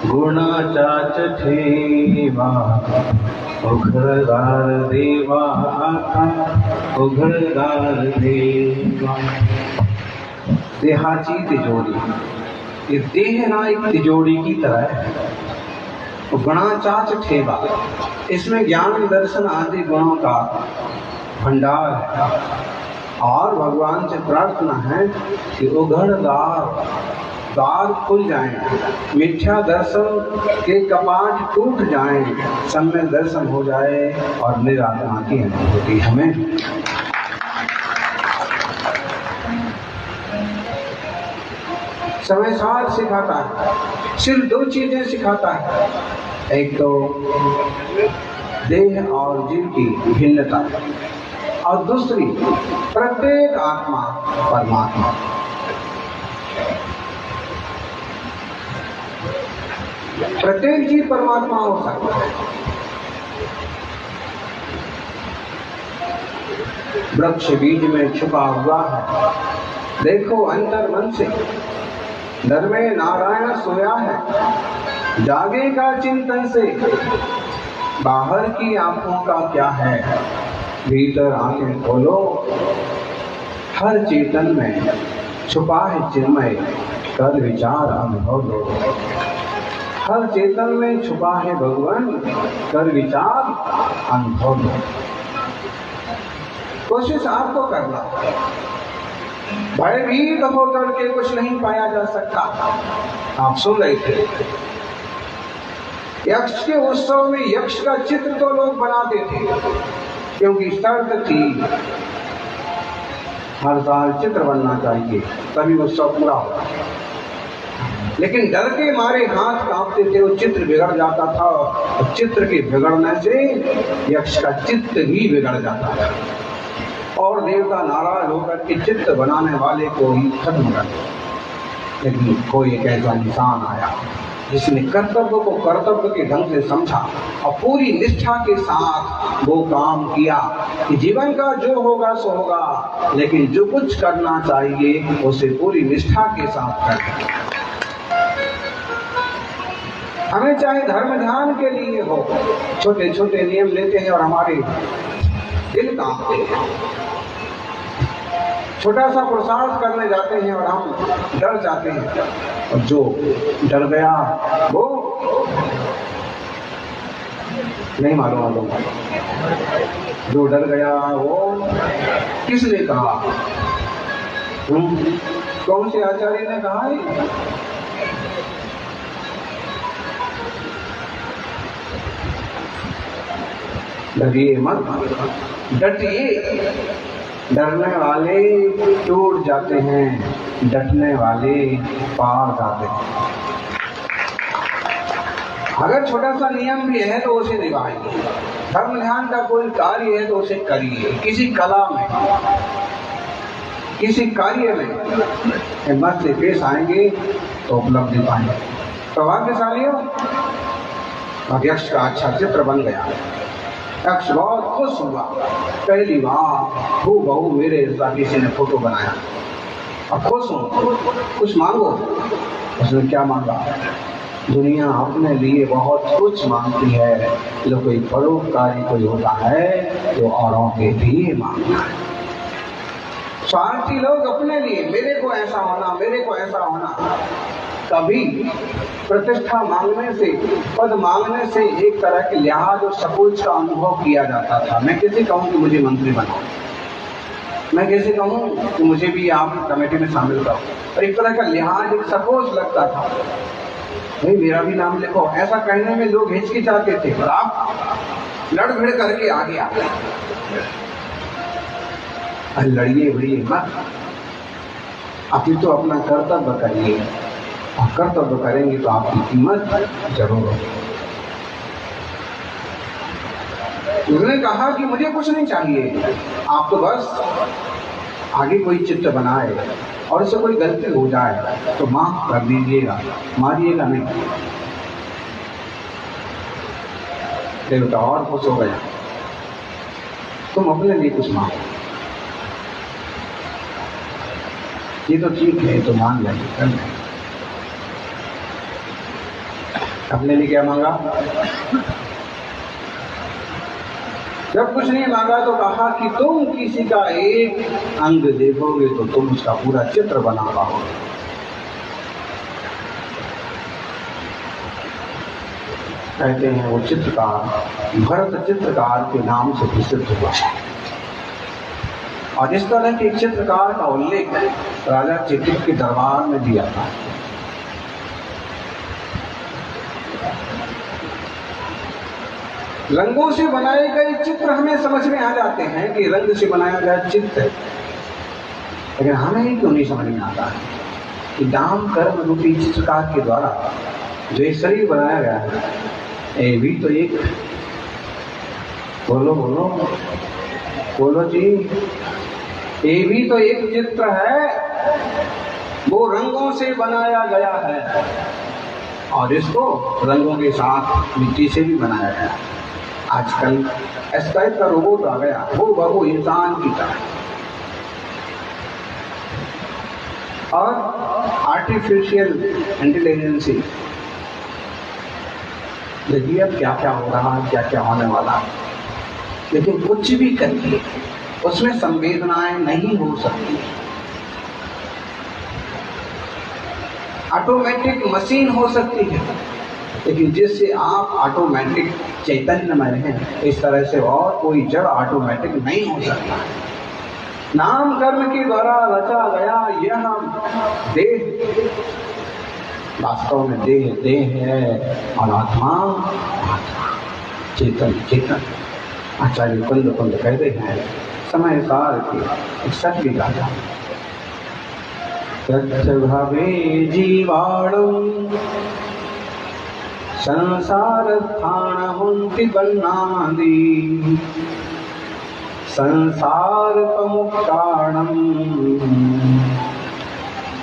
गुणाचा ठेवा उघडदार देवा उघडदार देवा। देहाची तिजोरी, ये देह ना एक तिजोरी की तरह है। गुणाचाच ठेवा, इसमें ज्ञान दर्शन आदि गुणों का भंडार है। और भगवान से प्रार्थना है कि उघड़दार द्वार खुल जाएं, मिथ्या दर्शन के कपाट टूट जाएं, सम्यक दर्शन हो जाए और निरात्मा की अनुभूति हमें। समय सार सिखाता है, सिर्फ दो चीजें सिखाता है, एक तो देह और जीव की भिन्नता और दूसरी प्रत्येक आत्मा परमात्मा। प्रत्येक जीव परमात्मा हो सकता है। वृक्ष बीज में छुपा हुआ है, देखो अंतर मन से, डर में नारायण सोया है, जागेगा चिंतन से। बाहर की आंखों का क्या है, भीतर आंखें खोलो, हर चेतन में छुपा है चिन्मय, कर विचार अनुभव लो। हर चेतन में छुपा है भगवान, कर विचार अनुभव लो। कोशिश आपको करना, भयभीत होकर के कुछ नहीं पाया जा सकता। आप सुन रहे थे, यक्ष के उत्सव में यक्ष का चित्र तो लोग बनाते थे, क्योंकि शर्त थी हर साल चित्र बनना चाहिए तभी उत्सव पूरा होगा। लेकिन डर के मारे हाथ कांपते थे, वो चित्र बिगड़ जाता था और चित्र के बिगड़ने से यक्ष का चित्त भी बिगड़ जाता था और देवता नाराज होकर के चित्र बनाने वाले को ही खत्म कर दिया। लेकिन कोई एक ऐसा इंसान आया जिसने कर्तव्य को कर्तव्य के ढंग से समझा और पूरी निष्ठा के साथ वो काम किया कि जीवन का जो होगा सो होगा, लेकिन जो कुछ करना चाहिए उसे पूरी निष्ठा के साथ करना। हमें चाहे धर्म ध्यान के लिए हो, छोटे छोटे नियम लेते हैं और हमारे दिल कांपते हैं। छोटा सा पुरुषार्थ करने जाते हैं और हम डर जाते हैं, और जो डर गया वो नहीं मालूम, जो डर गया वो किसने कहा, कौन से आचार्य ने कहा है? डरिए मत, डटिए। डरने वाले टूट जाते हैं, डटने वाले पार जाते हैं। अगर छोटा सा नियम भी है तो उसे निभाइए। धर्म ध्यान का कोई कार्य है तो उसे करिए। किसी कला में, किसी कार्य में हिम्मत से पेश आएंगे तो उपलब्धि पाएंगे। सौभाग्यशालियों, यक्ष का अच्छा चित्र बन गया। यक्ष बहुत खुश हुआ, पहली बार हूबहू मेरे जैसा किसी ने फोटो बनाया। अब खुश हूँ, कुछ मांगो। उसने क्या मांगा? दुनिया अपने लिए बहुत कुछ मांगती है, जो कोई परोपकारी कोई होता है जो औरों के लिए मांगता है। स्वार्थी लोग अपने लिए, मेरे को ऐसा होना, मेरे को ऐसा होना। कभी प्रतिष्ठा मांगने से, पद मांगने से एक तरह के लिहाज और सकोच का अनुभव किया जाता था। मैं कैसे कहूँ कि मुझे मंत्री बनाओ, मैं कैसे कहूँ कि मुझे भी आप कमेटी में शामिल करो, और एक तरह का लिहाज, एक सकोच लगता था। नहीं, मेरा भी नाम लिखो, ऐसा कहने में लोग हिचकिचाते थे। पर आप लड़ भिड़ करके आगे आ गए। लड़िए भिड़िए मत, अभी तो अपना कर्तव्य करिए, और कर्तव्य करेंगे तो आपकी कीमत जरूर होगी। उसने कहा कि मुझे कुछ नहीं चाहिए, आप तो बस आगे कोई चित्र बनाए और इससे कोई गलती हो जाए तो माफ कर दीजिएगा, मारिएगा नहीं। देवता और खुश हो गया, तुम अपने लिए कुछ मांगो। ये तो ठीक है, तो मान लेंगे, कर लेंगे। अपने लिए क्या मांगा? जब कुछ नहीं मांगा तो कहा कि तुम किसी का एक अंग देखोगे तो तुम उसका पूरा चित्र बना पाओगे। कहते हैं वो चित्रकार भरत चित्रकार के नाम से प्रसिद्ध हुआ। और इस तरह के चित्रकार का उल्लेख राजा चेतक के दरबार में दिया था। रंगों से बनाए गए चित्र हमें समझ में आ जाते हैं कि रंग से बनाया गया चित्र, लेकिन हमें क्यों नहीं समझ में आता है कि नाम कर्म रूपी चित्रकार के द्वारा जो ये शरीर बनाया गया है, ये भी तो एक बोलो बोलो बोलो जी, ये भी तो एक चित्र है, वो रंगों से बनाया गया है और इसको रंगों के साथ मिट्टी से भी बनाया गया है। आजकल इस टाइप का रोबोट आ गया, वो इंसान की तरह, और आर्टिफिशियल इंटेलिजेंसी। देखिए अब क्या क्या हो रहा है, क्या क्या होने वाला है, लेकिन कुछ भी करिए उसमें संवेदनाएं नहीं हो सकती। ऑटोमेटिक मशीन हो सकती है, लेकिन जिससे आप ऑटोमेटिक चैतन्यमय हैं, इस तरह से और कोई जड़ ऑटोमेटिक नहीं हो सकता। नाम कर्म के द्वारा रचा गया यह देह वास्तव में देह है और आत्मा चेतन चेतन। आचार्य कुंद कहते हैं समय सार की सत्य गाथा भावे जीवाणु संसार स्थान हुंति बन्नादि संसार पमुक्ताणम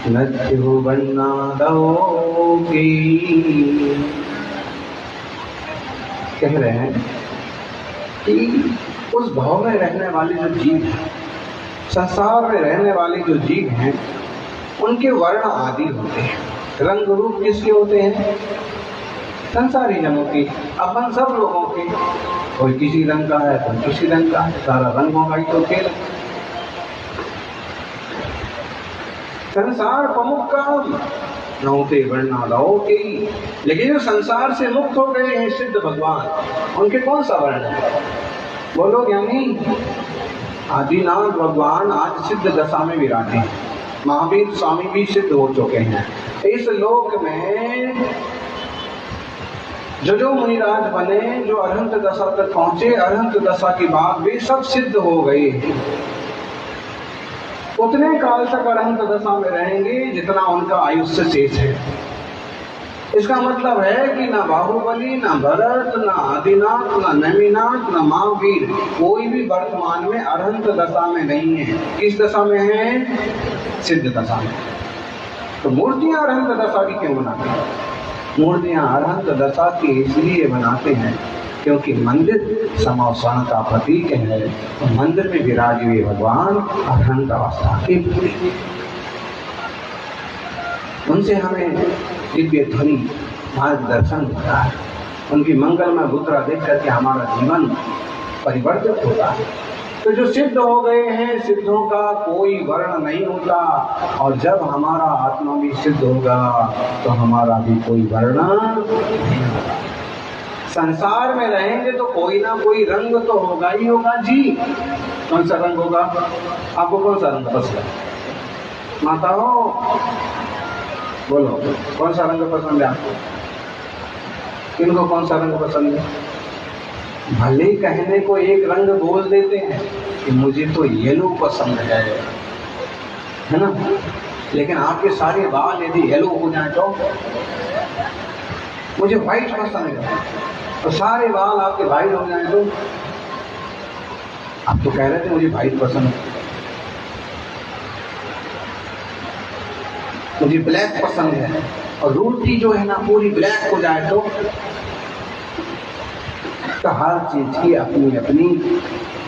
नत्यु बन्नादो की। कह रहे हैं कि उस भाव में रहने वाले जो जीव हैं, संसार में रहने वाले जो जीव हैं, उनके वर्ण आदि होते हैं। रंग रूप किसके होते हैं? संसारी जनों की, अपन सब लोगों की। कोई किसी रंग का है, कोई किसी रंग का है, सारा रंगों का ही तो खेल। संसार प्रमुख काम नौते वर्णा लौके, लेकिन जो संसार से मुक्त हो गए हैं सिद्ध भगवान, उनके कौन सा वर्ण है? बोलो ज्ञानी। आदिनाथ भगवान आज सिद्ध दशा में विराजे हैं। महावीर स्वामी भी सिद्ध हो चुके हैं। इस लोक में जो मुनिराज बने, जो अरहंत दशा तक पहुंचे, अरहंत दशा के बाद वे सब सिद्ध हो गए। उतने काल तक अरहंत दशा में रहेंगे जितना उनका आयुष्य शेष है। इसका मतलब है कि ना बाहुबली, ना भरत, ना आदिनाथ, ना नैमिनाथ, ना महावीर, कोई भी वर्तमान में अरहंत दशा में नहीं है। किस दशा में है? सिद्ध दशा में। तो मूर्तियां अरहंत दशा की क्यों बनाते हैं? मूर्तियां अरहंत दशा की इसलिए बनाते हैं क्योंकि मंदिर समावसान का प्रतीक है। तो मंदिर में विराजे हुए भगवान अरहंत अवस्था के, उनसे हमें दिव्य ध्वनि मार्गदर्शन होता है। उनकी मंगलमय मुद्रा देख करके हमारा जीवन परिवर्तित होता है। तो जो सिद्ध हो गए हैं, सिद्धों का कोई वर्ण नहीं होता, और जब हमारा आत्मा भी सिद्ध होगा तो हमारा भी कोई वर्ण नहीं होगा। संसार में रहेंगे तो कोई ना कोई रंग तो होगा ही होगा जी। कौन सा रंग होगा? आपको कौन सा रंग पसंद है? माता हो, बोलो कौन सा रंग पसंद है आपको? किनको कौन सा रंग पसंद है? भले कहने को एक रंग बोल देते हैं कि मुझे तो येलो पसंद है ना, लेकिन आपके सारे बाल यदि येलो हो जाए तो मुझे व्हाइट पसंद है, और सारे बाल आपके व्हाइट हो जाए तो आप तो कह रहे थे मुझे व्हाइट पसंद है, मुझे ब्लैक पसंद है, और रोटी जो है ना पूरी ब्लैक हो जाए तो हर चीज की अपनी अपनी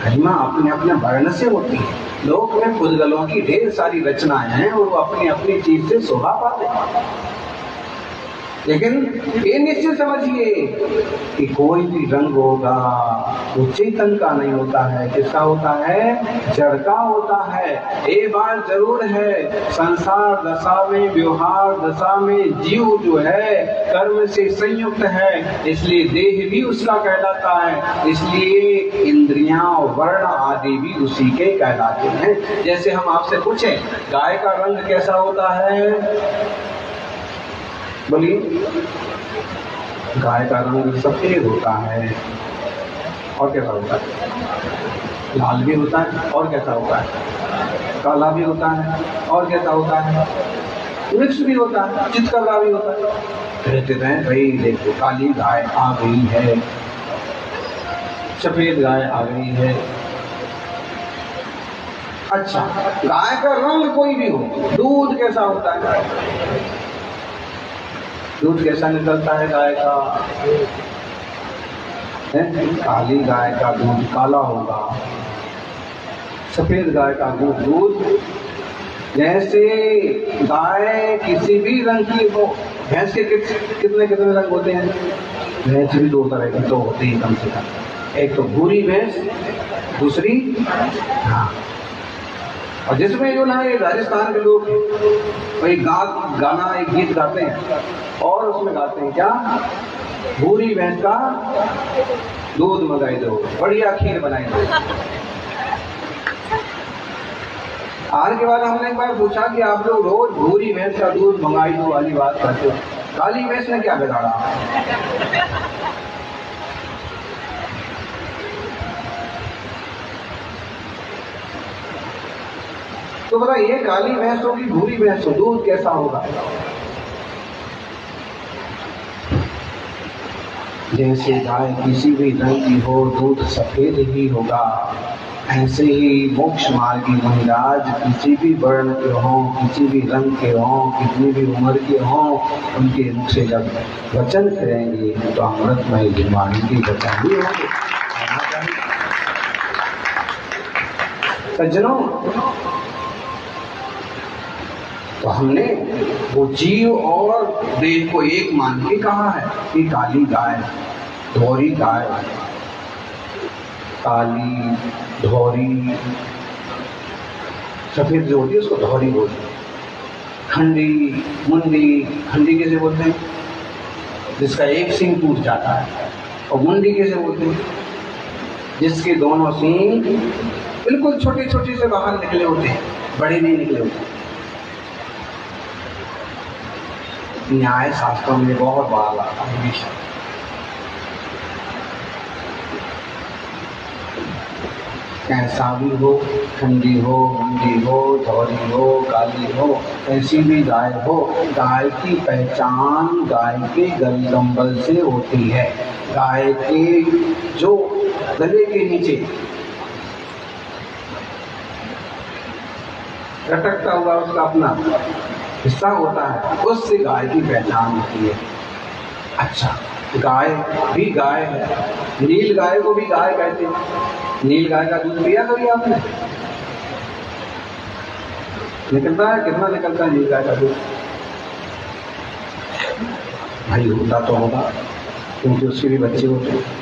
गरिमा, अपने अपने वर्ण से होती है। लोक में फुलगलों की ढेर सारी रचनाएं हैं और वो अपनी अपनी चीज से शोभा पाते हैं। लेकिन ये निश्चित समझिए कि कोई भी रंग होगा वो चेतन का नहीं होता है। किसका होता है? जड़ का होता है। ये बात जरूर है, संसार दशा में, व्यवहार दशा में जीव जो है कर्म से संयुक्त है, इसलिए देह भी उसका कहलाता है, इसलिए इंद्रियां और वर्ण आदि भी उसी के कहलाते हैं। जैसे हम आपसे पूछें गाय का रंग कैसा होता है? बोलिए। गाय का रंग सफेद होता है। और कैसा होता है? लाल भी होता है। और कैसा होता है? काला भी होता है। और कैसा होता है? मिक्स भी होता है, चितकबरा भी होता है। कहते हैं भाई देखो काली गाय आ गई है, सफेद गाय आ गई है। अच्छा, गाय का रंग कोई भी हो, दूध कैसा होता है? दूध कैसा निकलता है गाय का? काली गाय का दूध काला होगा, सफेद गाय का दूध जैसे गाय किसी भी रंग की हो। भैंस के कितने कितने रंग होते हैं? भैंस भी दो तरह की तो होती है कम से कम। एक तो भूरी भैंस, दूसरी और जिसमें जो ना ये राजस्थान के लोग वही गाना एक गीत गाते हैं और उसमें गाते हैं क्या? भूरी भैंस का दूध मंगाई दो, बढ़िया खीर बनाई दो। आज के बाद हमने एक बार पूछा कि आप लोग रोज भूरी भैंस का दूध मंगाई दो वाली बात करते हो, काली भैंस ने क्या बिगाड़ा? तो बताइए काली भैंस हो कि भूरी भैंस हो, दूध कैसा होगा? जैसे गाय किसी भी रंग की हो दूध सफेद ही होगा, ऐसे ही मोक्ष मार्गी महाराज किसी भी वर्ण के हों, किसी भी रंग के हों, कितनी भी उम्र के हों, उनके मुख से जब वचन करेंगे तो अमृतमय वाणी के वचन ही होंगे। सज्जनों, तो हमने वो जीव और देह को एक मान के कहा है कि काली गाय, धोरी गाय, काली, धोरी, सफेद जो होती है उसको धोरी बोलते हैं। खंडी, मुंडी, खंडी कैसे बोलते हैं? जिसका एक सींग टूट जाता है। और मुंडी कैसे बोलते हैं? जिसके दोनों सींग बिल्कुल छोटे छोटे से बाहर निकले होते हैं, बड़े नहीं निकले होते। न्याय शास्त्रों में बहुत बार आता है हमेशा। कैसा भी हो, ठंडी हो, मुंडी हो, धौरी हो, काली हो, ऐसी भी गाय हो, गाय की पहचान गाय के गलगंबल से होती है। गाय के जो गले के नीचे लटकता हुआ उसका अपना हिस्सा होता है, उससे गाय की पहचान होती है। अच्छा, गाय भी गाय है, नील गाय को भी गाय कहते हैं। नील गाय का दूध पिया कभी आपने? निकलता है? कितना निकलता है नील गाय का दूध? भाई होता तो होगा, क्योंकि उसके भी बच्चे होते हैं।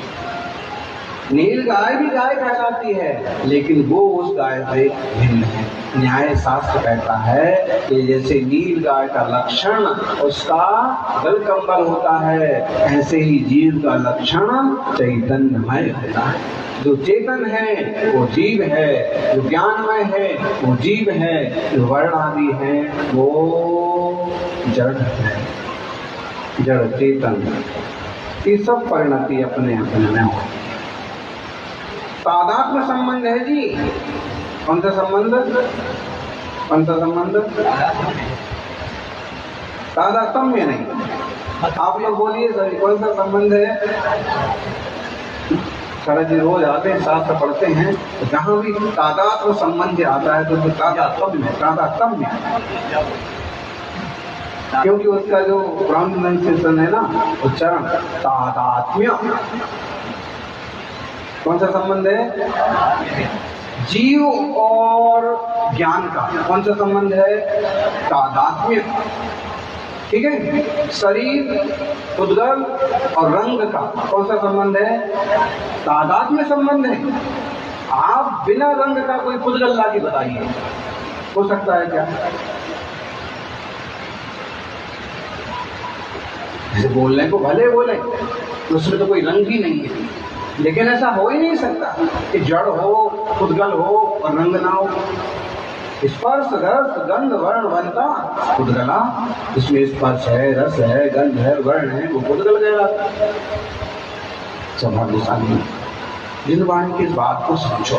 नील गाय भी गाय कहलाती है, लेकिन वो उस गाय से भिन्न है। न्याय शास्त्र कहता है कि जैसे नील गाय का लक्षण उसका गलकंबल होता है, ऐसे ही जीव का लक्षण चैतन्यमय होता है। जो चेतन है वो जीव है, जो ज्ञानमय है वो जीव है, जो वर्ण आदि है वो जड़ है। जड़ चेतन ये सब परिणति अपने अपने में हो। तादात्म्य संबंध है जी। कौन सा संबंध? कौन सा संबंध? तादात्म्य नहीं। आप लोग बोलिए सर, कौन सा संबंध है? शरद जी रोज आते हैं, शास्त्र पढ़ते हैं, जहाँ भी तादात्म्य संबंध आता है तो तादात्म्य, क्योंकि उसका जो प्रोनाउंसिएशन है ना, उच्चारण तादात्म्य। कौन सा संबंध है? जीव और ज्ञान का। कौन सा संबंध है? तादात्म्य। ठीक है। शरीर, उद्गल और रंग का कौन सा संबंध है? तादात्म्य संबंध है। आप बिना रंग का कोई पुद्गल ला के बताइए, हो सकता है क्या? ऐसे बोलने को भले बोले, उसमें तो कोई रंग ही नहीं है, लेकिन ऐसा हो ही नहीं सकता कि जड़ हो, पुद्गल हो और रंग ना हो। स्पर्श, रस, गंध, वर्ण, वनता, पुद्गला। इसमें स्पर्श है, रस है, गंध है, वर्ण है, वो पुद्गल गया। सौभाग्यशाली जिनवाणी की इस बात को समझो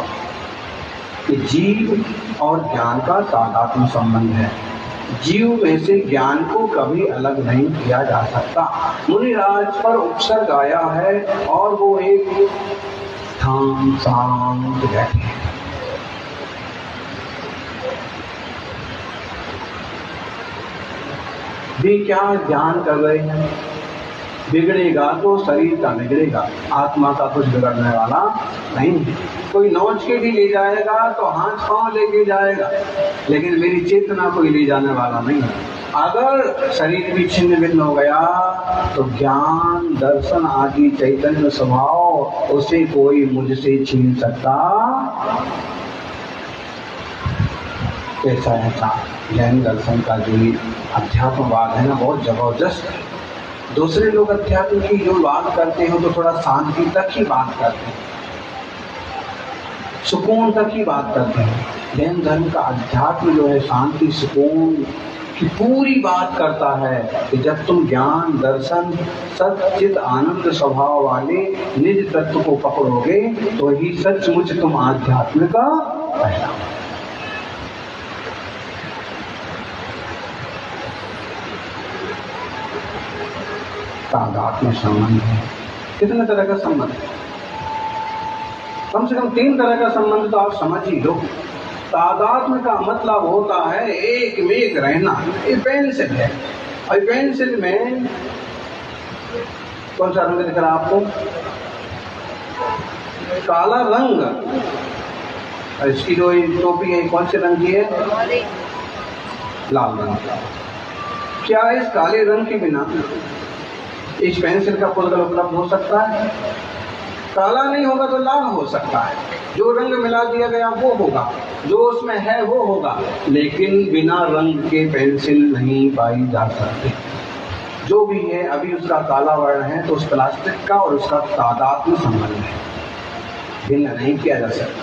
कि जीव और ज्ञान का तादात्म्य संबंध है। जीव में से ज्ञान को कभी अलग नहीं किया जा सकता। मुनिराज पर उपसर्ग आया है और वो एक शांत शांत बैठे हैं। भी क्या ध्यान कर रहे हैं? बिगड़ेगा तो शरीर का बिगड़ेगा, आत्मा का कुछ बिगड़ने वाला नहीं है। कोई नोच के भी ले जाएगा तो हाथ पांव लेके जाएगा, लेकिन मेरी चेतना कोई ले जाने वाला नहीं है। अगर शरीर भी छिन्न भिन्न हो गया तो ज्ञान, दर्शन आदि चैतन्य स्वभाव उसे कोई मुझसे छीन सकता। ऐसा जैन दर्शन का जो अध्यात्मवाद है ना, बहुत जबरदस्त है। दूसरे लोग अध्यात्म की जो बात करते हैं तो थोड़ा शांति तक ही बात करते हैं, सुकून तक ही बात करते हैं। जैन धर्म का अध्यात्म जो है शांति, सुकून की पूरी बात करता है कि जब तुम ज्ञान, दर्शन, सच्चित आनंद स्वभाव वाले निज तत्व को पकड़ोगे तो ही सचमुच तुम आध्यात्म का पहला। तादात्म्य संबंध है। कितने तरह का संबंध है? कम से कम 3 तरह का संबंध तो आप समझ ही लो। तादात्म्य का मतलब होता है एक में एक रहना। ये पेंसिल है और पेंसिल में कौन सा रंग दिख रहा है आपको? काला रंग। और इसकी जो टोपी है कौन से रंग की है? लाल रंग। क्या इस काले रंग के बिना इस पेंसिल का पुद्गल उपलब्ध हो सकता है? काला नहीं होगा तो लाल हो सकता है। जो रंग मिला दिया गया वो होगा, जो उसमें है वो होगा, लेकिन बिना रंग के पेंसिल नहीं पाई जा सकती। जो भी है अभी उसका काला वर्ण है तो उस प्लास्टिक का और उसका तादात्म्य संबंध है, भिन्न नहीं किया जा सकता।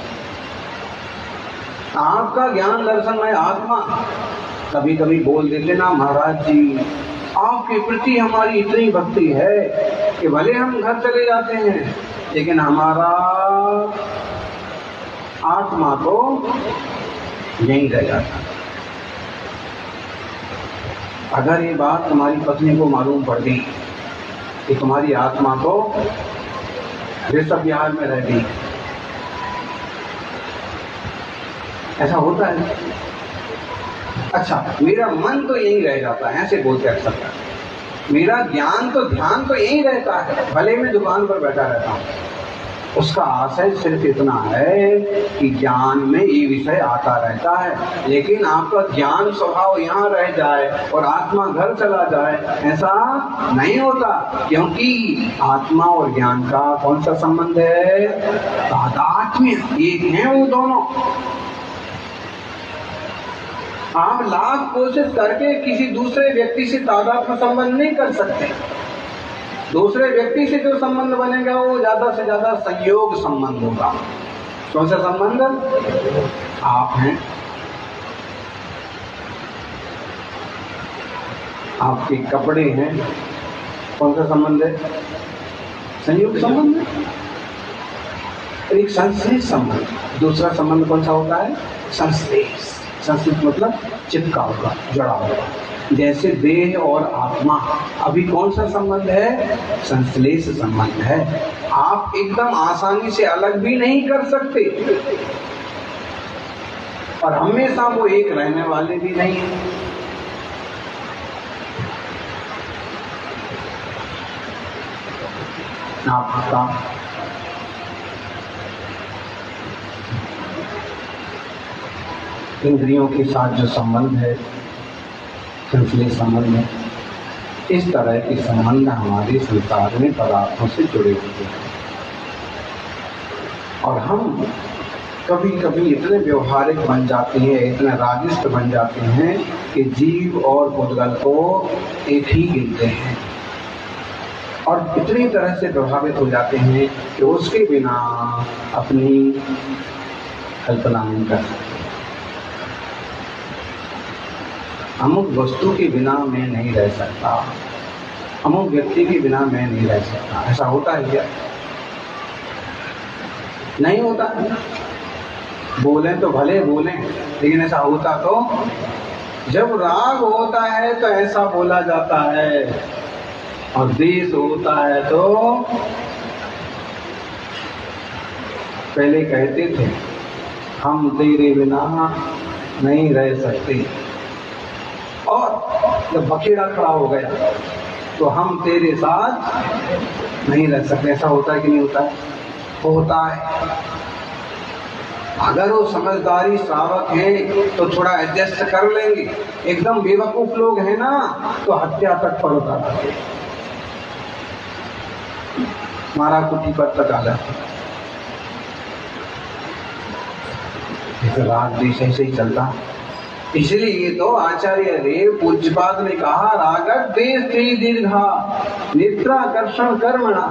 आपका ज्ञान, दर्शन में आत्मा कभी कभी बोल देते ना, महाराज जी आपके प्रति हमारी इतनी भक्ति है कि भले हम घर चले जाते हैं लेकिन हमारा आत्मा तो यहीं रह जाता। अगर ये बात तुम्हारी पत्नी को मालूम पड़ गई कि तुम्हारी आत्मा तो ऋषभ विहार में रह गई, ऐसा होता है। अच्छा, मेरा मन तो यहीं रह जाता है, ऐसे बोलते अक्सर। मेरा ज्ञान तो, ध्यान तो यहीं रहता है, भले मैं दुकान पर बैठा रहता हूँ। उसका आशय सिर्फ इतना है कि ज्ञान में ये विषय आता रहता है, लेकिन आपका ज्ञान स्वभाव यहाँ रह जाए और आत्मा घर चला जाए, ऐसा नहीं होता। क्योंकि आत्मा और ज्ञान का कौन सा संबंध है? तादात्म्य। एक है वो दोनों। आप लाख कोशिश करके किसी दूसरे व्यक्ति से तादात्म्य संबंध नहीं कर सकते। दूसरे व्यक्ति से जो संबंध बनेगा वो ज्यादा से ज्यादा संयोग संबंध होगा। कौन सा संबंध? आप हैं, आपके कपड़े हैं, कौन सा संबंध है? संयोग संबंध। एक संश्लेष संबंध। दूसरा संबंध कौन सा होता है? संश्लेष। संश्लेष मतलब चिपका होगा, जुड़ा होगा। जैसे देह और आत्मा, अभी कौन सा संबंध है? संश्लेष संबंध है। आप एकदम आसानी से अलग भी नहीं कर सकते और हमेशा वो एक रहने वाले भी नहीं है। आपका इंद्रियों के साथ जो संबंध है, संश्लेष संबंध है, इस तरह के संबंध हमारे संसार में पदार्थों से जुड़े हुए हैं। और हम कभी कभी इतने व्यवहारिक बन जाते हैं, इतने रागिष्ट बन जाते हैं कि जीव और पुद्गल को एक ही गिनते हैं और इतनी तरह से प्रभावित हो जाते हैं कि उसके बिना अपनी कल्पना नहीं कर सकते। अमुक वस्तु के बिना मैं नहीं रह सकता, अमुक व्यक्ति के बिना मैं नहीं रह सकता, ऐसा होता है क्या? नहीं होता। बोले तो भले बोले, लेकिन ऐसा होता तो? जब राग होता है तो ऐसा बोला जाता है, और द्वेष होता है तो पहले कहते थे हम तेरे बिना नहीं रह सकते, और जब बखेड़ा खड़ा हो गया तो हम तेरे साथ नहीं रह सकते। ऐसा होता है कि नहीं होता है? होता है। अगर वो समझदारी श्रावक है तो थोड़ा एडजस्ट कर लेंगे, एकदम बेवकूफ लोग हैं ना तो हत्या तक पर उतार देंगे, मारा कुटी पर तक आ जाते। राग देश ऐसे ही चलता। इसलिए तो आचार्य देव पूज्यपाद ने कहा राग देश दीर्घा नेत्राकर्षण कर्मणा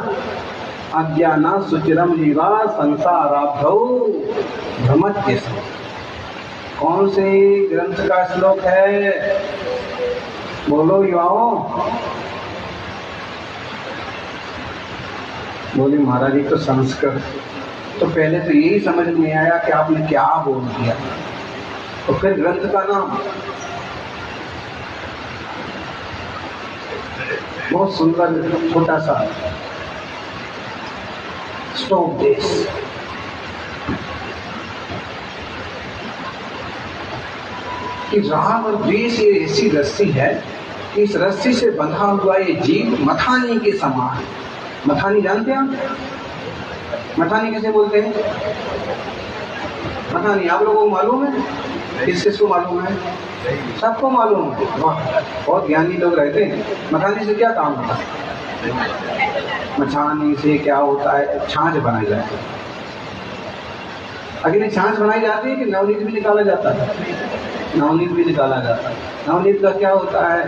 अज्ञाना सुचिरम जीवा संसाराब्धौ भ्रमत्यस। कौन से ग्रंथ का श्लोक है? बोलो युवाओं। बोले महाराज जी तो संस्कृत। तो पहले तो यही समझ में आया कि आपने क्या बोल दिया, तो फिर ग्रंथ का नाम बहुत सुंदर छोटा सा स्टोव देश। कि राग और द्वेष ये ऐसी रस्सी है कि इस रस्सी से बंधा हुआ ये जीव मथानी के समान। मथानी जानते हैं आप? मथानी किसे बोलते हैं? मथानी आप लोगों को मालूम है? किसको मालूम है? सबको मालूम है। बहुत ज्ञानी लोग रहते हैं। मथानी से क्या काम होता है? मछानी से क्या होता है? छाछ बनाई जाती है। अगर छाछ बनाई जाती है कि नवनीत भी निकाला जाता है? नवनीत भी निकाला जाता है। नवनीत का क्या होता है?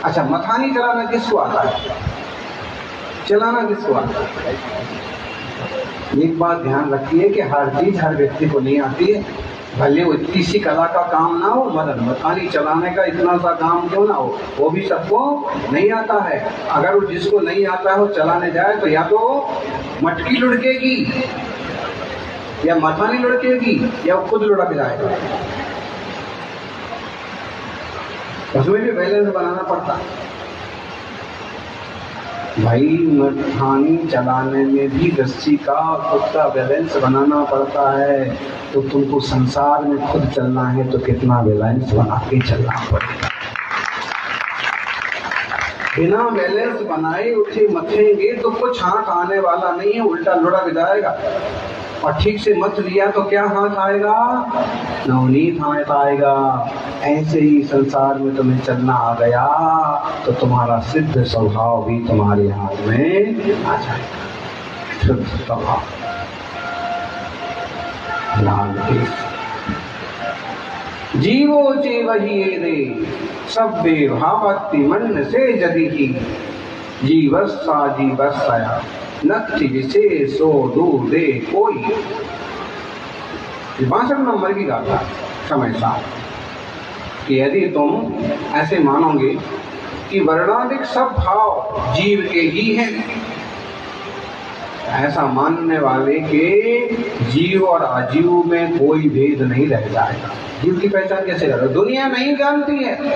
अच्छा, मथानी चलाना किसको आता है? चलाना किसको आता है? एक बात ध्यान रखिए कि हर चीज हर व्यक्ति को नहीं आती है। भले वो किसी कला का काम ना हो, मगर मथानी चलाने का इतना सा काम क्यों ना हो, वो भी सबको नहीं आता है। अगर वो जिसको नहीं आता है वो चलाने जाए तो या तो मटकी लुढ़केगी या मथानी लुढ़केगी या वो खुद लुढ़क जाएगा। उसमें भी बैलेंस बनाना पड़ता है भाई। मथानी चलाने में भी रस्सी का खुद का बैलेंस बनाना पड़ता है। तो तुमको संसार में खुद चलना है तो कितना बैलेंस बना के चलना पड़ेगा। बिना बैलेंस बनाए उठे मथेंगे तो कुछ हाथ आने वाला नहीं है, उल्टा लुढ़क जाएगा। और ठीक से मत लिया तो क्या हाथ आएगा? नवनीत हाथ आएगा। ऐसे ही संसार में तुम्हें चलना आ गया तो तुम्हारा सिद्ध स्वभाव भी तुम्हारे हाथ में आ जाएगा। शुद्ध स्वभाव जीवो चे वही रे सभ्य भावति मन से जदि ही जीवस्सा जीवस्या नक्ति विशेषो दूर दे कोई। 62 नंबर की गाथा समय साथ कि यदि तुम ऐसे मानोगे कि वर्णाधिक सब भाव जीव के ही हैं, ऐसा मानने वाले के जीव और अजीव में कोई भेद नहीं रह जाएगा। जीव की पहचान कैसे करें? दुनिया नहीं जानती है।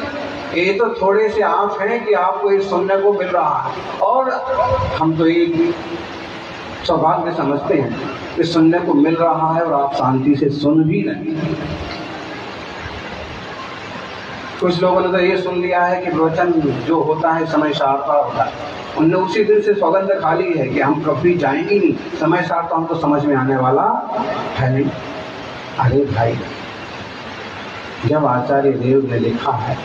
ये तो थोड़े से आप हैं कि आपको ये सुनने को मिल रहा है, और हम तो एक सौभाग्य समझते हैं कि सुनने को मिल रहा है और आप शांति से सुन भी रहे हैं। कुछ लोगों ने तो ये सुन लिया है कि प्रवचन जो होता है समय सारता होता है। उनने उसी दिन से सौगंध खा ली है कि हम कभी जाएंगे नहीं, समय सारता हमको समझ में आने वाला है नहीं। अरे भाई, जब आचार्य देव ने लिखा है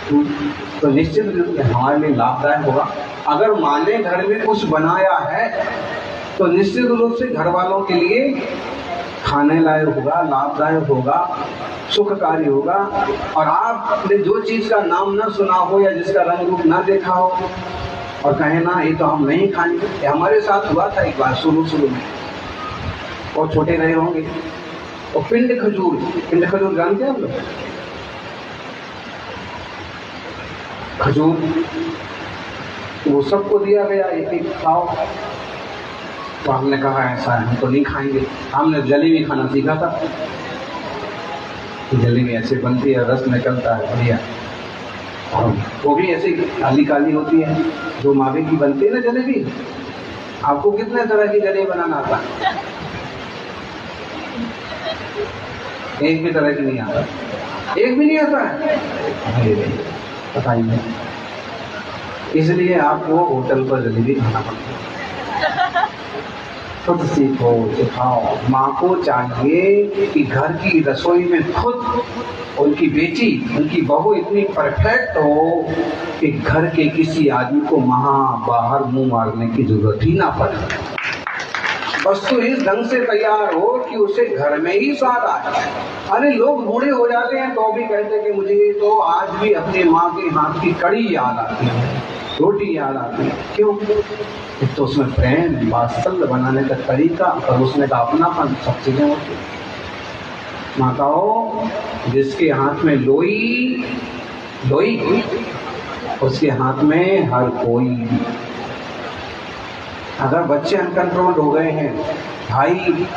तो निश्चित रूप से हमारे लिए लाभदायक होगा। अगर माँ ने घर में कुछ बनाया है तो निश्चित रूप से घर वालों के लिए खाने लायक होगा, लाभदायक होगा, सुखकारी होगा। और आपने जो चीज का नाम न सुना हो या जिसका रंग रूप न देखा हो और कहे ना ये तो हम नहीं खाएंगे, ये हमारे साथ हुआ था एक बार शुरू में, और छोटे रहे होंगे। और पिंड खजूर जानते हैं आप लोग? खजूर वो सबको दिया गया, एक एक खाओ। तो हमने कहा ऐसा है हम तो नहीं खाएंगे। हमने जलेबी खाना सीखा था, जलेबी ऐसे बनती है, रस निकलता है बढ़िया, और वो भी ऐसे काली काली होती है जो मावे की बनती है ना जलेबी। आपको कितने तरह की जलेबी बनाना आता है? एक भी तरह की नहीं आता? एक भी नहीं आता है? पता ही नहीं, इसलिए आपको होटल पर जलेबी खाना पड़ता है। खुद सीखो, सिखाओ। माँ को चाहिए कि घर की रसोई में खुद उनकी बेटी, उनकी बहू इतनी परफेक्ट हो कि घर के किसी आदमी को बाहर मुंह मारने की जरूरत ही ना पड़े। वस्तु इस ढंग से तैयार हो कि उसे घर में ही स्वाद आए। अरे लोग बूढ़े हो जाते हैं तो भी कहते हैं कि मुझे तो आज भी अपनी माँ के हाथ की कड़ी याद आती है, रोटी याद आती है। क्यों? एक तो उसमें प्रेम, वात्सल्य बनाने का तरीका और उसमें का अपनापन, सब चीजें होती। माताओं, जिसके हाथ में लोई उसके हाथ में हर कोई। अगर बच्चे अनकंट्रोल्ड हो गए हैं, भाई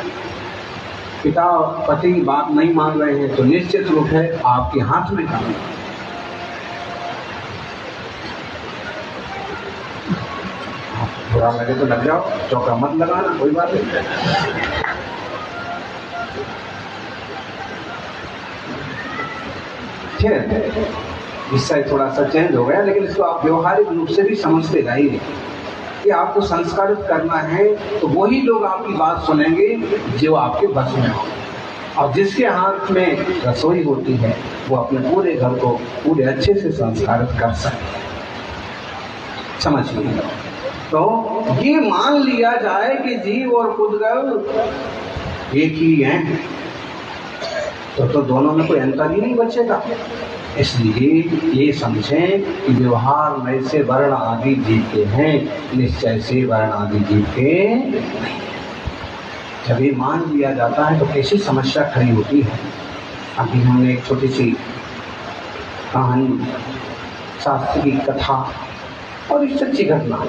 पिता पति बात नहीं मान रहे हैं, तो निश्चित रूप है आपके हाथ में काम। बुरा लगे तो लग जाओ, चौका मत लगाना, कोई बात नहीं। ठीक है, इससे थोड़ा सा चेंज हो गया, लेकिन इसको आप व्यवहारिक रूप से भी समझते रहिए कि आपको संस्कारित करना है तो वही लोग आपकी बात सुनेंगे जो आपके बस में हो। और जिसके हाथ में रसोई होती है वो अपने पूरे घर को पूरे अच्छे से संस्कारित कर सकते। समझिए, तो ये मान लिया जाए कि जीव और पुद्गल एक ही हैं, तो दोनों में कोई अंतर ही नहीं बचेगा। इसलिए ये समझें कि व्यवहार में से वर्ण आदि जीव के हैं, निश्चय से वर्ण आदि जीव के नहीं। जब ये मान लिया जाता है तो कैसी समस्या खड़ी होती है। अभी हमने एक छोटी सी कहानी, शास्त्र की कथा और एक सच्ची घटना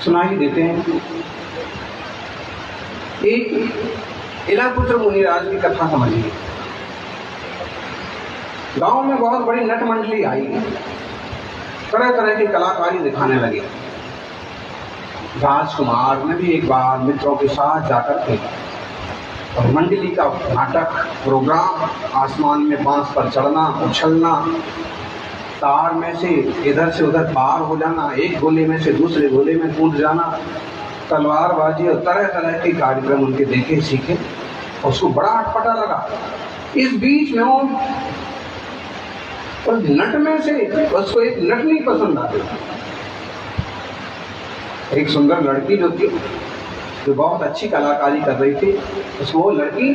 सुना ही देते हैं। एक इलापुत्र मुनिराज की कथा समझिए। गांव में बहुत बड़ी नट मंडली आई, तरह तरह की कलाकारी दिखाने लगे। राजकुमार ने भी एक बार मित्रों के साथ जाकर के और मंडली का नाटक प्रोग्राम, आसमान में बांस पर चढ़ना, उछलना, तार में से इधर से उधर पार हो जाना, एक गोले में से दूसरे गोले में कूद जाना, तलवारबाजी और तरह तरह के कार्यक्रम उनके देखे सीखे। उसको बड़ा अटपटा लगा। इस बीच में वो नट में से उसको एक नटनी पसंद आ गई, एक सुंदर लड़की जो थी, जो बहुत अच्छी कलाकारी कर रही थी, उसको वो लड़की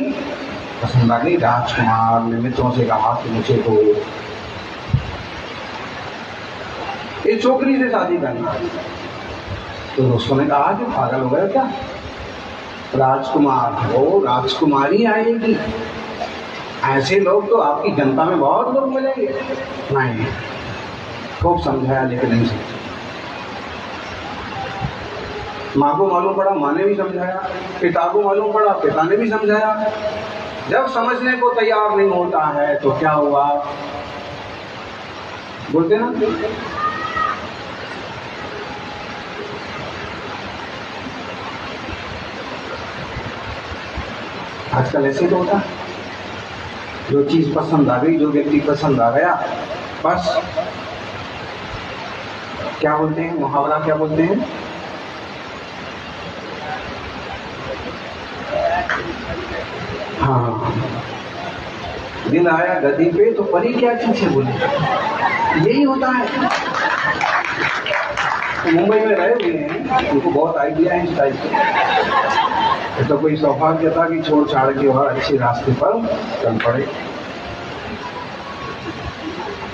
पसंद आ गई। राजकुमार ने मित्रों से कहा कि मुझे तो एक छोकरी से शादी करना। तो दोस्तों ने कहा कि पागल हो गया क्या, राजकुमार हो, राजकुमारी आएगी, ऐसे लोग तो आपकी जनता में बहुत लोग मिलेंगे। नहीं, खूब समझाया लेकिन नहीं समझा। माँ को मालूम पड़ा, माँ ने भी समझाया, पिता को मालूम पड़ा, पिता ने भी समझाया। जब समझने को तैयार नहीं होता है तो क्या हुआ, बोलते ना, आजकल ऐसे तो होता, जो चीज पसंद आ गई, जो व्यक्ति पसंद आ गया, बस क्या बोलते हैं, मुहावरा क्या बोलते हैं, हाँ, दिल आया गदी पे तो परी क्या चीज है बोले, यही होता है। तो मुंबई में रहे हुए हैं, उनको बहुत आइडिया है इस टाइप के। तो कोई सौभाग्य था कि छोड़ छाड़ के और अच्छे रास्ते पर चल पड़े।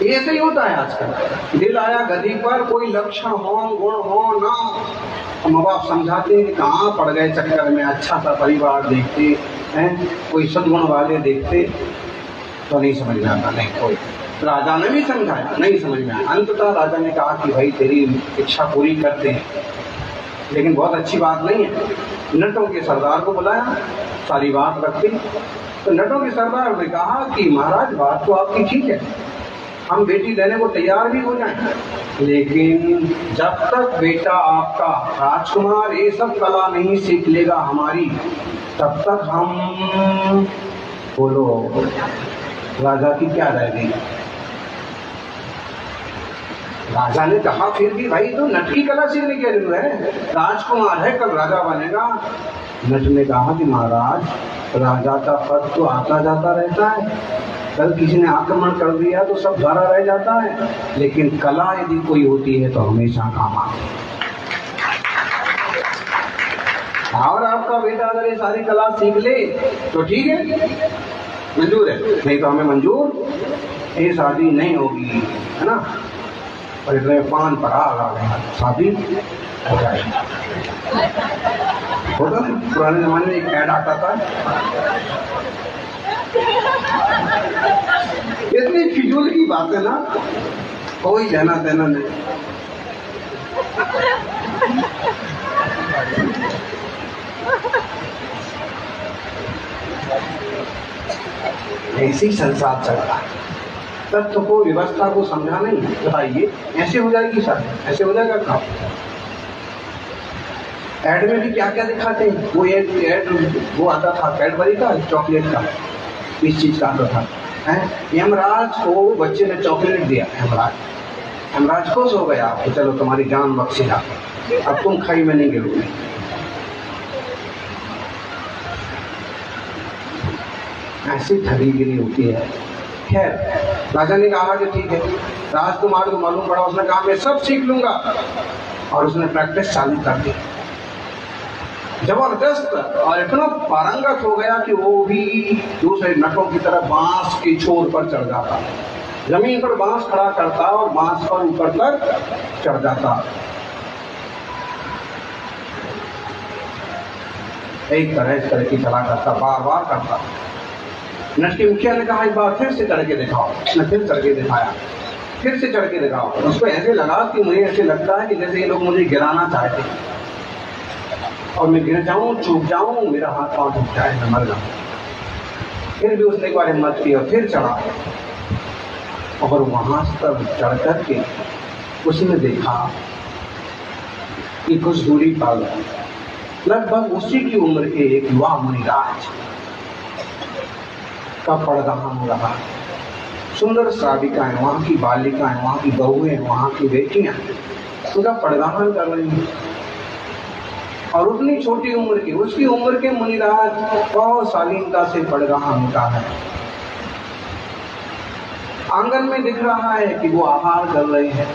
ऐसे ही होता है आजकल, दिल आया गदी पर, कोई लक्षण हो गुण हो ना, माँ बाप समझाते हैं कहाँ पड़ गए चक्कर में, अच्छा सा परिवार देखते हैं, कोई सद्गुण वाले देखते तो नहीं समझ में आता। नहीं, कोई राजा ने भी समझाया, नहीं समझ में आया। अंततः राजा ने कहा कि भाई तेरी इच्छा पूरी करते हैं, लेकिन बहुत अच्छी बात नहीं है। नटों के सरदार को बुलाया, सारी बात रखी। तो नटों के सरदार ने कहा कि महाराज बात तो आपकी ठीक है, हम बेटी देने को तैयार भी हो जाएं, लेकिन जब तक बेटा आपका राजकुमार ये सब कला नहीं सीख लेगा हमारी, तब तक हम, बोलो राजा की क्या रहेगी। राजा ने कहा फिर भी भाई तो नट की कला सीखने की जरूरत है, राजकुमार है कल राजा बनेगा। नट ने कहा कि महाराज राजा का पद तो आता जाता रहता है, कल किसी ने आक्रमण कर दिया तो सब भरा रह जाता है, लेकिन कला यदि कोई होती है तो हमेशा काम आती है। और आपका बेटा अगर ये सारी कला सीख ले तो ठीक है, मंजूर है, नहीं तो हमें मंजूर ये शादी नहीं होगी, है ना। और इतने पान पर आ गया, शादी हो जाएगी। होता ना पुराने जमाने में एक ऐड आता था, इतनी फिजूल की बात है ना, कोई लेना देना नहीं। ऐसे ही संसार चल रहा है, तत्व को व्यवस्था को समझा नहीं। बताइए ऐसे हो जाएगी सर, ऐसे हो जाएगा काम। ऐड में भी क्या क्या दिखाते हैं, वो एक ऐड वो आता था कैडबरी का, चॉकलेट का, इस चीज का आता था। यमराज को बच्चे ने चॉकलेट दिया, यमराज खुश हो गया कि चलो तुम्हारी जान बख्शेगा, अब तुम खाई में नहीं गिरोगे। ऐसी ठगीगिरी होती है। खैर राजा ने कहा कि ठीक है, राजकुमार को मालूम पड़ा, उसने कहा मैं सब सीख लूंगा, और उसने प्रैक्टिस चालू कर दी जबरदस्त, और इतना पारंगत हो गया कि वो भी दूसरे नटों की तरह बांस के छोर पर चढ़ जाता, जमीन पर बांस खड़ा करता और बांस पर ऊपर तक चढ़ जाता। एक तरह की कला करता, बार बार करता। नट के मुखिया ने कहा एक बार फिर से चढ़ के दिखाओ, उसने फिर चढ़ के दिखाया, फिर से चढ़ के दिखाओ। उसको ऐसे लगा कि मुझे ऐसे लगता है कि जैसे ये लोग मुझे गिराना चाहते हैं, और मैं गिर जाऊं, चूक जाऊं, मेरा हाथ पांव टूट जाए, मैं मर जाऊं। फिर भी उसने एक बार हिम्मत की और फिर चढ़ा, और वहां तक चढ़ करके उसने देखा कि कुछ दूरी पर लगभग उसी की उम्र के एक युवा मुनिराज का पड़गाम हो रहा। सुंदर श्राविकाएं, वहां की बालिकाएं, वहां की बहुएं, वहां की बेटियां उनका पड़गाम कर रही हैं, और उतनी छोटी उम्र की, उसकी उम्र के मुनिराज बहुत शालीनता से पड़गाम होता है। आंगन में दिख रहा है कि वो आहार कर रहे हैं,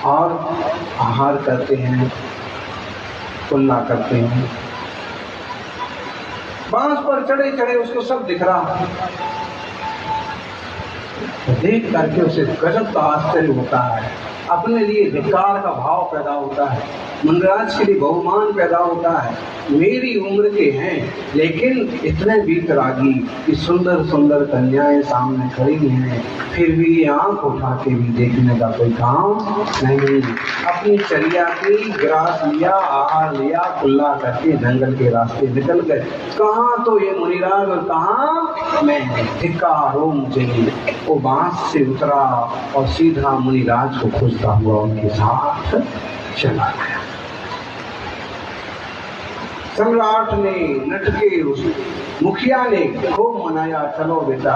और आहार करते हैं, कुल्ला करते हैं, बांस पर चढ़े चढ़े उसको सब दिख रहा है। देख करके उसे गजब का आश्चर्य होता है, अपने लिए धिक्कार का भाव पैदा होता है, मुनिराज के लिए बहुमान पैदा होता है। मेरी उम्र के हैं लेकिन इतने वीतरागी कि सुंदर सुंदर कन्याएं सामने खड़ी हैं, फिर भी आंख उठा के भी देखने का कोई काम नहीं। अपनी चर्या की ग्रास लिया, आहार लिया, कुल्ला करके जंगल के रास्ते निकल गए। कहाँ तो ये मुनिराज और कहाँ मैं, धिक्कार हो मुझे। वो बांस से उतरा और सीधा मुनिराज को खोजता हुआ उनके साथ चला गया। सम्राट ने, नट के उस मुखिया ने खूब मनाया, चलो बेटा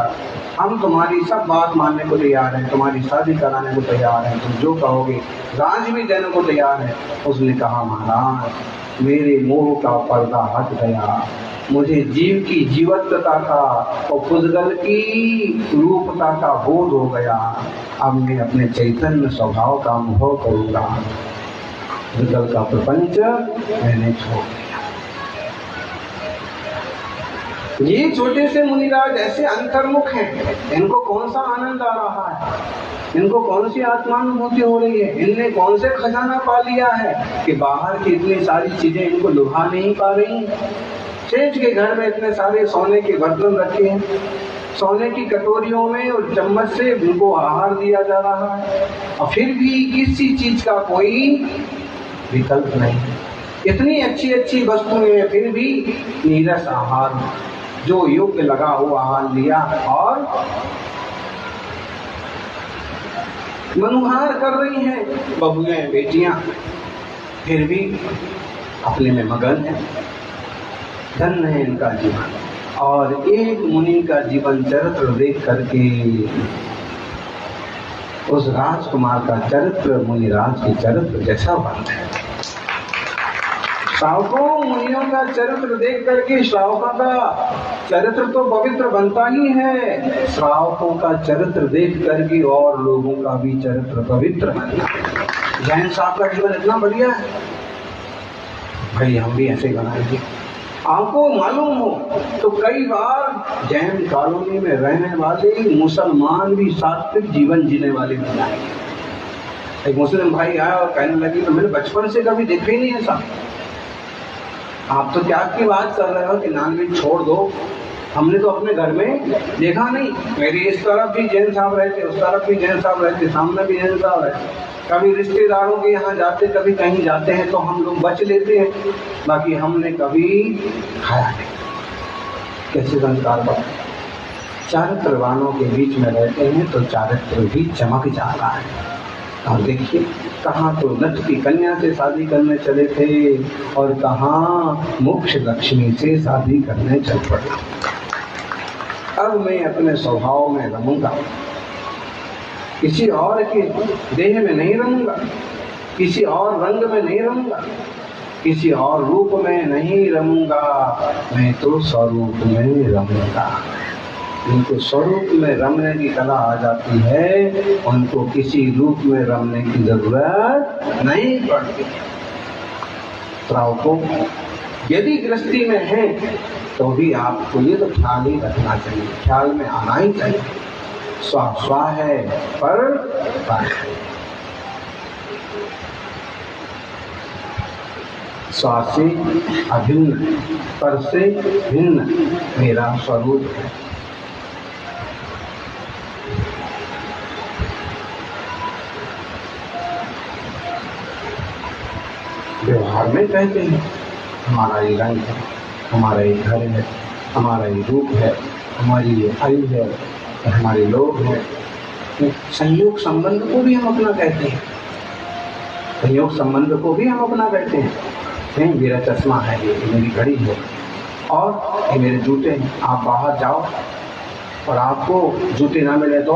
हम तुम्हारी सब बात मानने को तैयार हैं, तुम्हारी शादी कराने को तैयार हैं, तुम जो कहोगे, राज भी देने को तैयार है। उसने कहा महाराज मेरे मोह का पर्दा हट गया, मुझे जीव की जीवत्वता का और पुद्गल की रूपता का बोध हो गया। अब मैं अपने चैतन्य स्वभाव का अनुभव करूंगा। पुद्गल का प्रपंच मैंने छोड़ दिया। ये छोटे से मुनिराज ऐसे अंतर्मुख हैं, इनको कौन सा आनंद आ रहा है, इनको कौन सी आत्मानुभूति हो रही है, इनने कौन से खजाना पा लिया है कि बाहर की इतनी सारी चीजें इनको लुभा नहीं पा रही। सेठ के घर में इतने सारे सोने के बर्तन रखे हैं, सोने की कटोरियों में और चम्मच से उनको आहार दिया जा रहा है, और फिर भी किसी चीज का कोई विकल्प नहीं। इतनी अच्छी अच्छी वस्तुएं फिर भी नीरस आहार, जो योग्य लगा वो आहार लिया और मनुहार कर रही हैं बहुएं बेटियां, फिर भी अपने में मगन है। धन्य है इनका जीवन। और एक मुनि का जीवन चरित्र देख करके उस राजकुमार का चरित्र मुनिराज के चरित्र जैसा बनता है। श्रावकों, मुनियों का चरित्र देख करके श्रावकों का चरित्र तो पवित्र बनता ही है, श्रावकों का चरित्र देख करके और लोगों का भी चरित्र पवित्र बनता है। जैन साहब का जीवन इतना बढ़िया है, भाई हम भी ऐसे बनाएंगे। आपको मालूम हो तो कई बार जैन कॉलोनी में रहने वाले मुसलमान भी सात्विक जीवन जीने वाले बन जाएंगे। एक मुस्लिम भाई आया और कहने लगी तो मैंने बचपन से कभी देखा ही नहीं ऐसा। आप तो त्याग की बात कर रहे हो कि नॉनवेज छोड़ दो, हमने तो अपने घर में देखा नहीं। मेरी इस तरफ भी जैन साहब रहते, उस तरफ भी जैन साहब रहते, सामने भी जैन साहब रहते। कभी रिश्तेदारों के यहाँ जाते, कभी कहीं जाते हैं तो हम लोग बच लेते हैं, बाकी हमने कभी खाया नहीं। कैसे संस्कार बा चारित्रवानों के बीच में रहते हैं तो चारित्र भी चमक जाता है। और देखिए कहाँ तो नट की कन्या से शादी करने चले थे और कहाँ मोक्ष लक्ष्मी से शादी करने चल पड़े। अब मैं अपने स्वभाव में रहूंगा, किसी और के देह में नहीं रहूंगा, किसी और रंग में नहीं रहूंगा, किसी और रूप में नहीं रहूंगा, मैं तो स्वरूप में रहूंगा। जिनको स्वरूप में रमने की कला आ जाती है उनको किसी रूप में रमने की जरूरत नहीं पड़ती। श्रावकों, यदि गृहस्थी में है तो भी आपको ये तो ख्याल ही रखना चाहिए, ख्याल में आना ही चाहिए। स्वा स्वा है पर है, स्वा से अभिन्न पर से भिन्न मेरा स्वरूप है। व्यवहार में कहते हैं हमारा ये रंग है, हमारा ये घर है, हमारा ये रूप है, हमारी ये आयु है, हमारे लोग हैं। संयोग संबंध को भी हम अपना कहते हैं, संयोग संबंध को भी हम अपना कहते हैं। मेरा चश्मा है, ये मेरी घड़ी है और ये मेरे जूते हैं। आप बाहर जाओ और आपको जूते ना मिले तो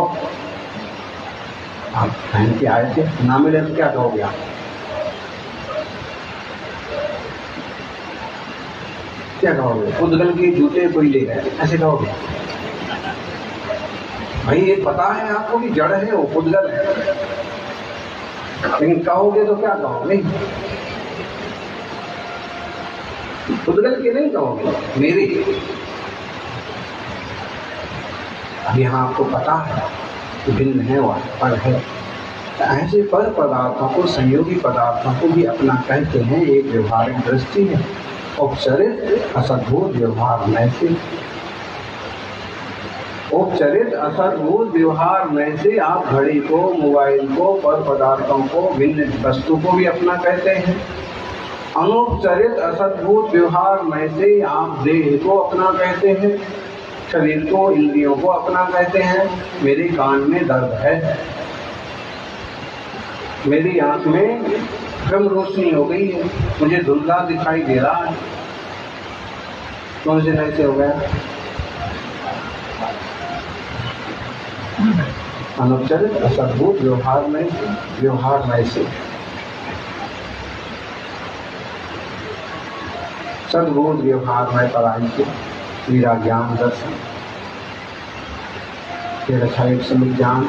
आप पहन के आए थे, ना मिले तो क्या कहोगे आप? क्या कहोगे? पुद्गल के जूते कोई ले गए, ऐसे कहोगे? भाई ये पता है आपको कि जड़ है वो पुद्गल है, लेकिन कहोगे तो क्या कहोगे? पुद्गल के नहीं कहोगे, मेरे। अब यहाँ आपको पता है कि भिन्न है वो पर है। ऐसे पर पदार्थों को, संयोगी पदार्थों को भी अपना कहते हैं। एक व्यवहारिक दृष्टि है, औपचारिक असद्भुत व्यवहार में से, औपचारिक असद्भुत व्यवहार में से आप घड़ी को, मोबाइल को, पर पदार्थों को, भिन्न वस्तु को भी अपना कहते हैं। अनौपचारिक असद्भुत व्यवहार में से आप देह को अपना कहते हैं, शरीर को, इंद्रियों को अपना कहते हैं। मेरे कान में दर्द है, मेरी आंख में कम रोशनी हो गई है, मुझे धुंधला दिखाई दे रहा है। कौन से नए से हो गया? अनौपचारिक असद्भुत व्यवहार में से सद्बोध व्यवहार में पढ़ाई के वीरा ज्ञान दर्शन फिर अच्छा एक समय ज्ञान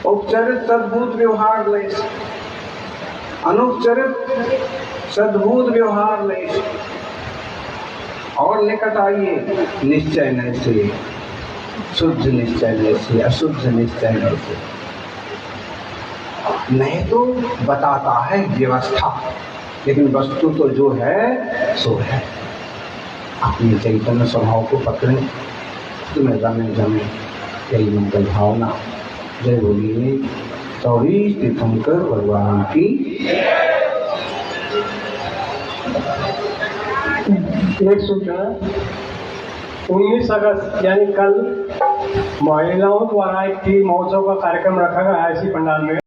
उपचरित सद्भूत व्यवहार ले अनुपचरित सद्भूत व्यवहार ले और निकट आइए निश्चय न से शुद्ध निश्चय न से अशुद्ध निश्चय न से। नहीं तो बताता है व्यवस्था, लेकिन वस्तु तो जो है सो है। अपने चैतन्य स्वभाव को पकड़े, तुम्हें रमे जमे यही मंगल भावना। जय बोलिए 24 तीर्थंकर भगवान की। एक सूचना, 19 अगस्त यानी कल महिलाओं द्वारा एक टीम महोत्सव का कार्यक्रम रखा गया है इसी पंडाल में।